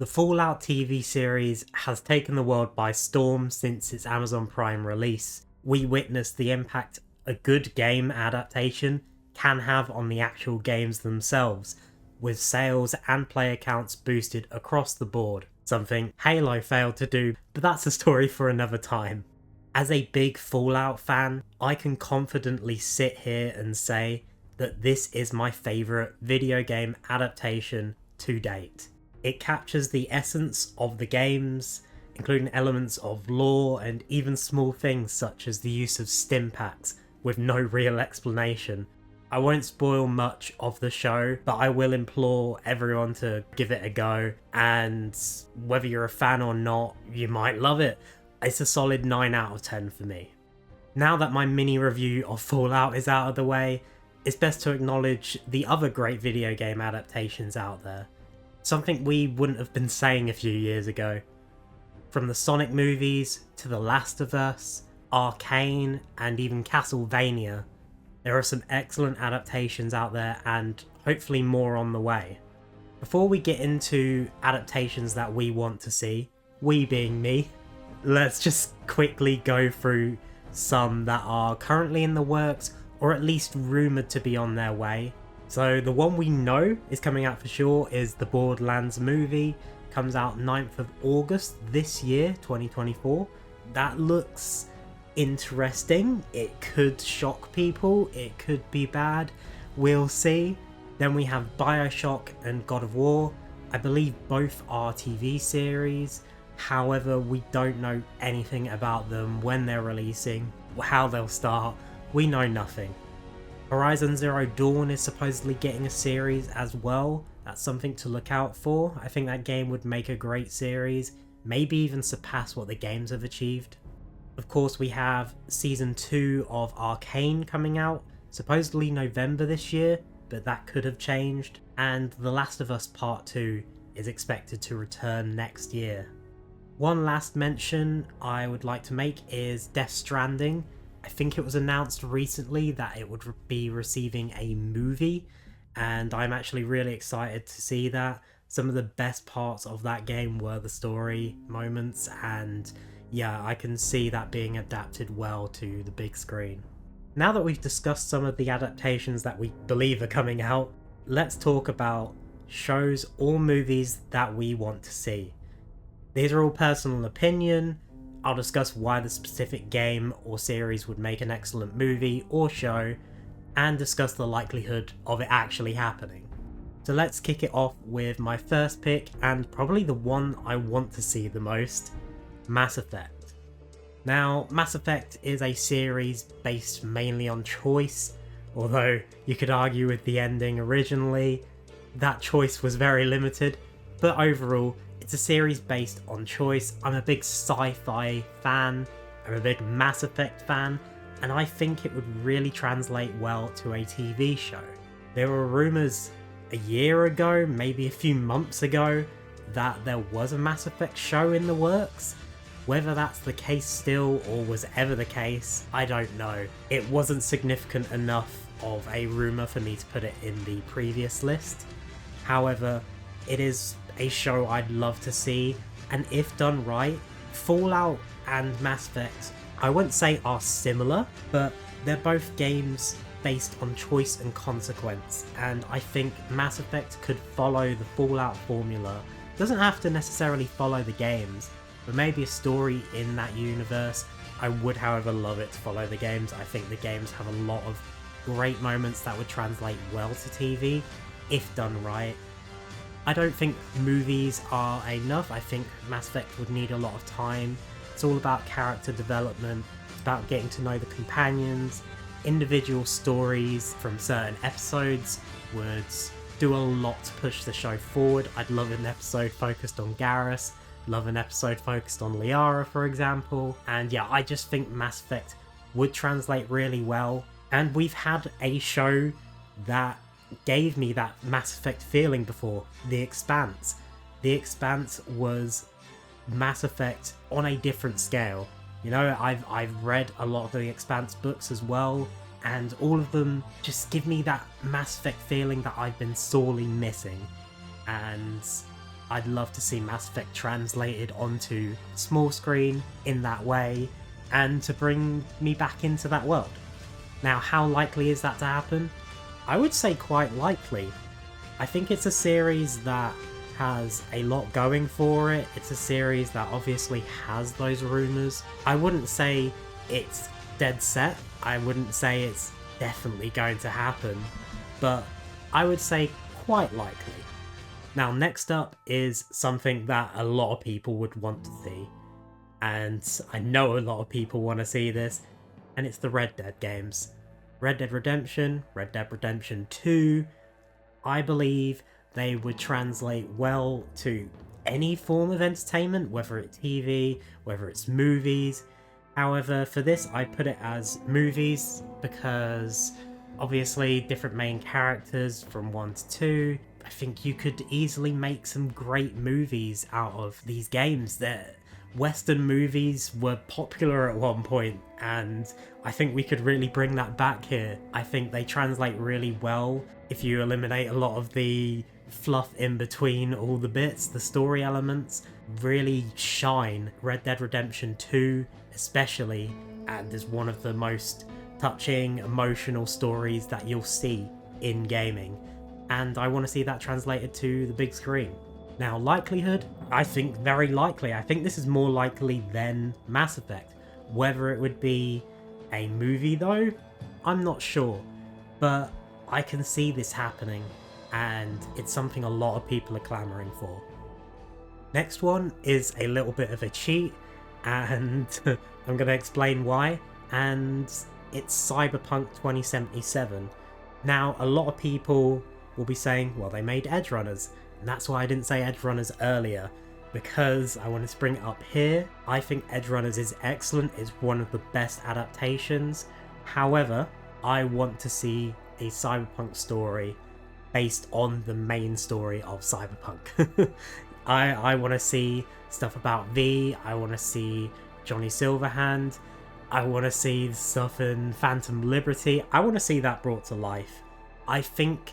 The Fallout TV series has taken the world by storm since its Amazon Prime release. We witnessed the impact a good game adaptation can have on the actual games themselves, with sales and player counts boosted across the board, something Halo failed to do, but that's a story for another time. As a big Fallout fan, I can confidently sit here and say that this is my favourite video game adaptation to date. It captures the essence of the games, including elements of lore and even small things such as the use of stim packs with no real explanation. I won't spoil much of the show, but I will implore everyone to give it a go, and whether you're a fan or not, you might love it. It's a solid 9 out of 10 for me. Now that my mini review of Fallout is out of the way, it's best to acknowledge the other great video game adaptations out there. Something we wouldn't have been saying a few years ago. From the Sonic movies to The Last of Us, Arcane, and even Castlevania, there are some excellent adaptations out there and hopefully more on the way. Before we get into adaptations that we want to see, we being me, let's just quickly go through some that are currently in the works or at least rumoured to be on their way. So the one we know is coming out for sure is the Borderlands movie. Comes out 9th of August this year, 2024. That looks interesting. It could shock people, it could be bad, we'll see. Then we have Bioshock and God of War. I believe both are TV series. However, we don't know anything about them, when they're releasing, how they'll start. We know nothing. Horizon Zero Dawn is supposedly getting a series as well. That's something to look out for. I think that game would make a great series, maybe even surpass what the games have achieved. Of course, we have Season 2 of Arcane coming out, supposedly November this year, but that could have changed. And The Last of Us Part 2 is expected to return next year. One last mention I would like to make is Death Stranding. I think it was announced recently that it would be receiving a movie, and I'm actually really excited to see that. Some of the best parts of that game were the story moments, and yeah, I can see that being adapted well to the big screen. Now that we've discussed some of the adaptations that we believe are coming out, let's talk about shows or movies that we want to see. These are all personal opinion. I'll discuss why the specific game or series would make an excellent movie or show, and discuss the likelihood of it actually happening. So let's kick it off with my first pick, and probably the one I want to see the most, Mass Effect. Now, Mass Effect is a series based mainly on choice, although you could argue with the ending originally, that choice was very limited, but overall, it's a series based on choice. I'm a big sci-fi fan, I'm a big Mass Effect fan, and I think it would really translate well to a TV show. There were rumours a year ago, maybe a few months ago, that there was a Mass Effect show in the works. Whether that's the case still, or was ever the case, I don't know. It wasn't significant enough of a rumour for me to put it in the previous list. However, it is a show I'd love to see, and if done right, Fallout and Mass Effect, I wouldn't say are similar, but they're both games based on choice and consequence, and I think Mass Effect could follow the Fallout formula. Doesn't have to necessarily follow the games, but maybe a story in that universe. I would, however, love it to follow the games. I think the games have a lot of great moments that would translate well to TV, if done right. I don't think movies are enough. I think Mass Effect would need a lot of time. It's all about character development, it's about getting to know the companions. Individual stories from certain episodes would do a lot to push the show forward. I'd love an episode focused on Garrus, love an episode focused on Liara, for example. And yeah, I just think Mass Effect would translate really well. And we've had a show that gave me that Mass Effect feeling before, The Expanse. The Expanse was Mass Effect on a different scale. You know, I've read a lot of the Expanse books as well, and all of them just give me that Mass Effect feeling that I've been sorely missing. And I'd love to see Mass Effect translated onto small screen in that way, and to bring me back into that world. Now, how likely is that to happen? I would say quite likely. I think it's a series that has a lot going for it. It's a series that obviously has those rumours. I wouldn't say it's dead set. I wouldn't say it's definitely going to happen, but I would say quite likely. Now, next up is something that a lot of people would want to see, and I know a lot of people want to see this, and it's the Red Dead games. Red Dead Redemption, Red Dead Redemption 2, I believe they would translate well to any form of entertainment, whether it's TV, whether it's movies. However, for this I put it as movies because obviously different main characters from 1 to 2. I think you could easily make some great movies out of these games. That Western movies were popular at one point, and I think we could really bring that back here. I think they translate really well if you eliminate a lot of the fluff in between all the bits. The story elements really shine. Red Dead Redemption 2 especially, and is one of the most touching, emotional stories that you'll see in gaming, and I want to see that translated to the big screen. Now, likelihood, I think very likely. I think this is more likely than Mass Effect. Whether it would be a movie though, I'm not sure, but I can see this happening, and it's something a lot of people are clamoring for. Next one is a little bit of a cheat, and I'm going to explain why, and it's Cyberpunk 2077. Now, a lot of people will be saying, well, they made Edge Runners, and that's why I didn't say Edge Runners earlier, because I wanted to bring it up here. I think Edge Runners is excellent, it's one of the best adaptations. However, I want to see a Cyberpunk story based on the main story of Cyberpunk. I want to see stuff about V, I want to see Johnny Silverhand, I want to see stuff in Phantom Liberty, I want to see that brought to life. I think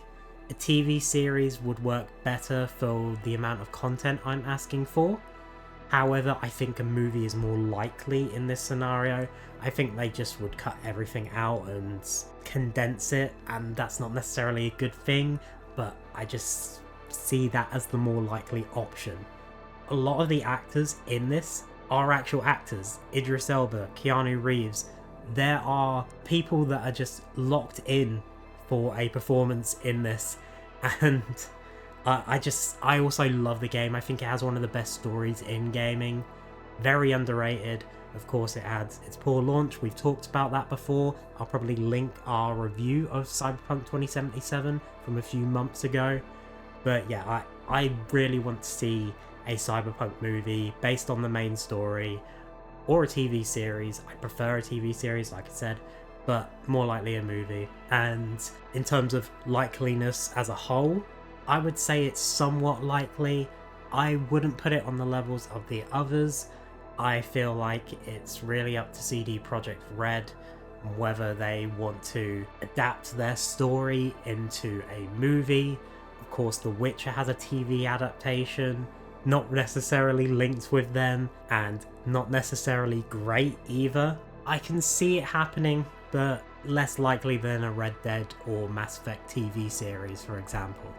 a TV series would work better for the amount of content I'm asking for. However, I think a movie is more likely in this scenario. I think they just would cut everything out and condense it, and that's not necessarily a good thing, but I just see that as the more likely option. A lot of the actors in this are actual actors. Idris Elba, Keanu Reeves. There are people that are just locked in for a performance in this, and I also love the game. I think it has one of the best stories in gaming. Very underrated. Of course, it had its poor launch. We've talked about that before. I'll probably link our review of Cyberpunk 2077 from a few months ago. But yeah, I really want to see a Cyberpunk movie based on the main story, or a TV series. I prefer a TV series, like I said, but more likely a movie. And in terms of likeliness as a whole, I would say it's somewhat likely. I wouldn't put it on the levels of the others. I feel like it's really up to CD Projekt Red whether they want to adapt their story into a movie. Of course, The Witcher has a TV adaptation, not necessarily linked with them, and not necessarily great either. I can see it happening, but less likely than a Red Dead or Mass Effect TV series, for example.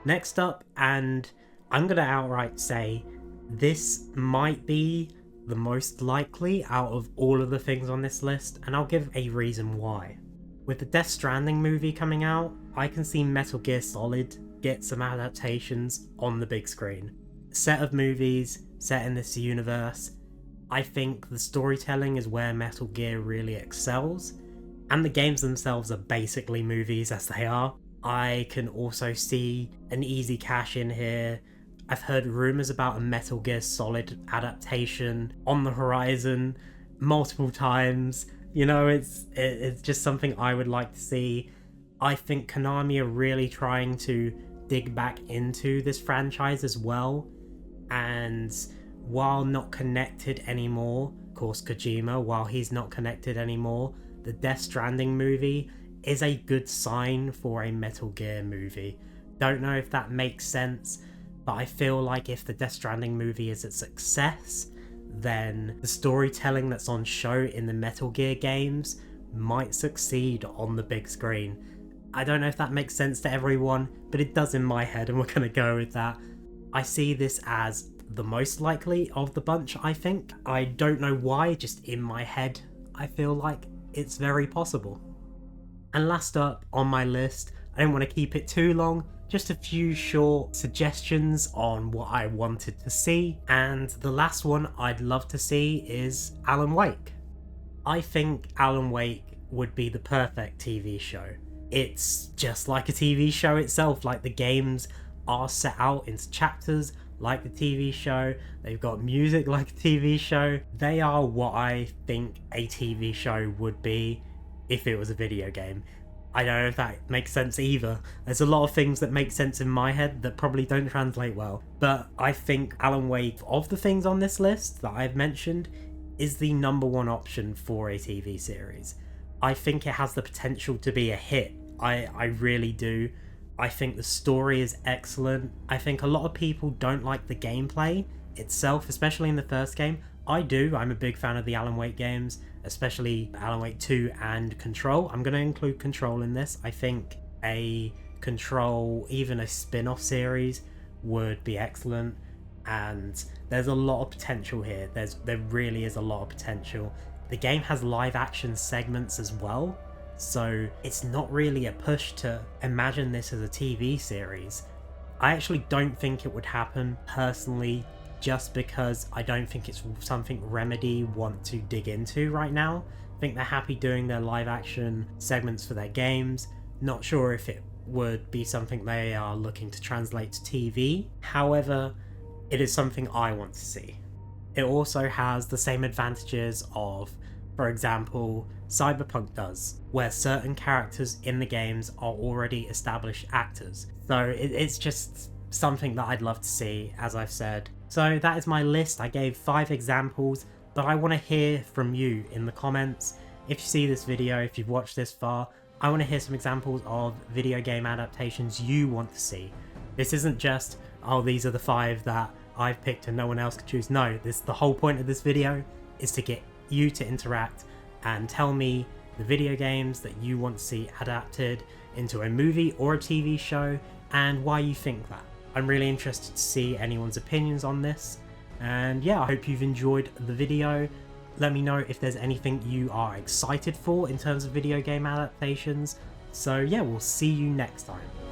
Next up, and I'm going to outright say this might be the most likely out of all of the things on this list, and I'll give a reason why. With the Death Stranding movie coming out, I can see Metal Gear Solid get some adaptations on the big screen. Set of movies set in this universe. I think the storytelling is where Metal Gear really excels, and the games themselves are basically movies as they are. I can also see an easy cash in here. I've heard rumours about a Metal Gear Solid adaptation on the horizon multiple times. You know, it's just something I would like to see. I think Konami are really trying to dig back into this franchise as well, and while not connected anymore, of course Kojima, while he's not connected anymore, the Death Stranding movie is a good sign for a Metal Gear movie. Don't know if that makes sense, but I feel like if the Death Stranding movie is a success, then the storytelling that's on show in the Metal Gear games might succeed on the big screen. I don't know if that makes sense to everyone, but it does in my head, and we're gonna go with that. I see this as the most likely of the bunch, I think. I don't know why, just in my head, I feel like it's very possible. And last up on my list, I don't want to keep it too long, just a few short suggestions on what I wanted to see, and the last one I'd love to see is Alan Wake. I think Alan Wake would be the perfect TV show. It's just like a TV show itself, like the games are set out into chapters like the TV show, they've got music like a TV show. They are what I think a TV show would be if it was a video game. I don't know if that makes sense either. There's a lot of things that make sense in my head that probably don't translate well, but I think Alan Wake, of the things on this list that I've mentioned, is the number one option for a TV series. I think it has the potential to be a hit. I really do. I think the story is excellent. I think a lot of people don't like the gameplay itself, especially in the first game. I do. I'm a big fan of the Alan Wake games, especially Alan Wake 2 and Control. I'm going to include Control in this. I think a Control, even a spin-off series, would be excellent. And there's a lot of potential here. There really is a lot of potential. The game has live action segments as well, so it's not really a push to imagine this as a TV series. I actually don't think it would happen personally, just because I don't think it's something Remedy want to dig into right now. I think they're happy doing their live action segments for their games. Not sure if it would be something they are looking to translate to TV. However, it is something I want to see. It also has the same advantages of, for example, Cyberpunk does, where certain characters in the games are already established actors. So it's just something that I'd love to see, as I've said. So that is my list. I gave 5 examples, but I want to hear from you in the comments. If you see this video, if you've watched this far, I want to hear some examples of video game adaptations you want to see. This isn't just, oh, these are the 5 that I've picked and no one else can choose. No, the whole point of this video is to get you to interact and tell me the video games that you want to see adapted into a movie or a TV show and why you think that. I'm really interested to see anyone's opinions on this, and yeah, I hope you've enjoyed the video. Let me know if there's anything you are excited for in terms of video game adaptations. So yeah, we'll see you next time.